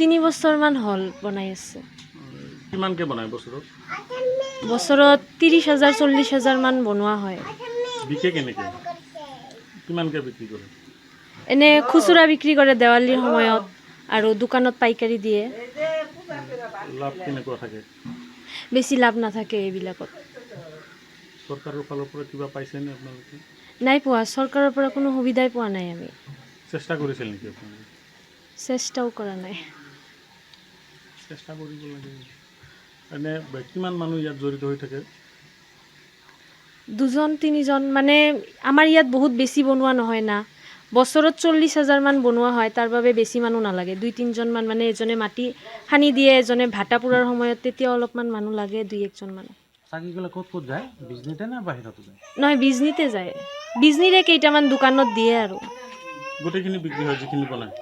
3 বছৰমান হ'ল বনাই আছে। কিমানকে বনায় বছৰত? বছৰত 30,000 40,000 মান বনোৱা হয়। বিকে কেনেকৈ? কিমানকে বিক্ৰী কৰে? এনে খুচুৰা বিক্ৰী কৰে দেৱালীৰ সময়ত আৰু দোকানত পাইকাৰী দিয়ে। লাভ কেনেকুৱা থাকে? বেছি লাভ নাথাকে এইবিলাকত। চৰকাৰৰ ফালৰ পৰা কিবা পাইছেনে আপোনালোকে? নাই পোৱা, চৰকাৰৰ পৰা কোনো সুবিধাই পোৱা নাই আমি। চেষ্টা কৰিছিল নেকি আপোনালোকে? চেষ্টাও কৰা নাই। চেষ্টা কৰিব লাগে। এনে কিমান মানুহ ইয়াত জড়িত হৈ থাকে? 2-3জন, মানে আমাৰ ইয়াত বহুত বেছি বনোৱা নহয় না। বছৰত 40,000 মান বনোৱা হয়, তাৰ বাবে বেছি মানুহ নালাগে। 2-3জন মান, মানে এজনে মাটি সানি দিয়ে, এজনে ভাটা পোৰাৰ সময়ত তেতিয়া অলপমান মানুহ লাগে, 2-1জন মান। চাকিগুলো ক'ত ক'ত যায়? বিজনীতে না বাহিৰতো যায়? নহয়, বিজনীতে যায়। বিজনীৰে কেইটামান দোকানত দিয়ে আৰু। গোটেইখিনি বিক্ৰী হয় যিখিনি বনায়?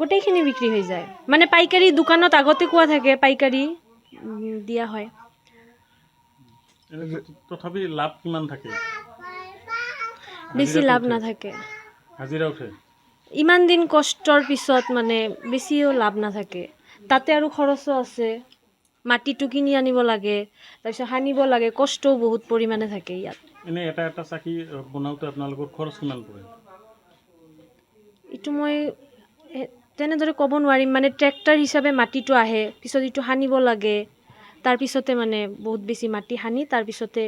গোটেইখিনি বিক্ৰী হৈ যায়, মানে পাইকাৰী দোকানত আগতে কোৱা থাকে, পাইকাৰী দিয়া হয়। তথাপি লাভ কিমান থাকে? বেছি লাভ নাথাকে। হাজিৰা উঠে? ইমান দিন কষ্টৰ পিছত মানে বেছিও লাভ নাথাকে। তাতে আৰু খৰচো আছে, মাটিটো কিনি আনিব লাগে, তাৰপিছত সানিব লাগে, কষ্টও বহুত পৰিমাণে থাকে ইয়াত। এনেই এটা চাকি বনাওঁতে আপোনালোকৰ খৰচ কিমান পৰে? এইটো মই তেনেদৰে ক'ব নোৱাৰিম, মানে ট্ৰেক্টৰ হিচাপে মাটিটো আহে, পিছত এইটো সানিব লাগে, তাৰপিছতে মানে বহুত বেছি মাটি সানি তাৰপিছতে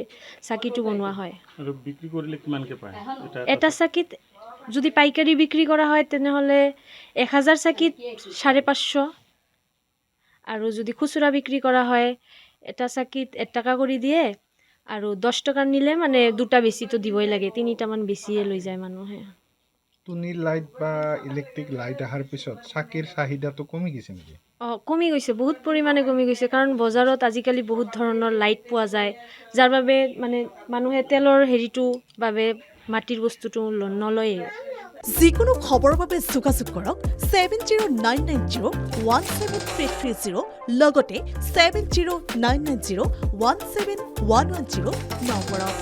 চাকিটো বনোৱা হয়। আৰু বিক্ৰী কৰিলে কিমানকৈ পায়? এটা চাকিত যদি পাইকাৰী বিক্ৰী কৰা হয় তেনেহ'লে 1000 চাকিত 550, আৰু যদি খুচুৰা বিক্ৰী কৰা হয় এটা চাকিত 1 টকা কৰি দিয়ে, আৰু 10 টকাৰ নিলে মানে 2টা বেছিটো দিবই লাগে, 3টামান বেছিয়ে লৈ যায় মানুহে। টুনি লাইট বা ইলেক্ট্ৰিক লাইট অহাৰ পিছত চাকিৰ চাহিদাটো কমি গৈছে নেকি? কমি গৈছে, বহুত পৰিমাণে কমি গৈছে, কাৰণ বজাৰত আজিকালি বহুত ধৰণৰ লাইট পোৱা যায়, যাৰ বাবে মানে মানুহে তেলৰ হেৰিটো বাবে মাটিৰ বস্তুটো নলয়ে। যিকোনো খবৰৰ বাবে যোগাযোগ কৰক 7099017330 লগতে 7099017110 নম্বৰত।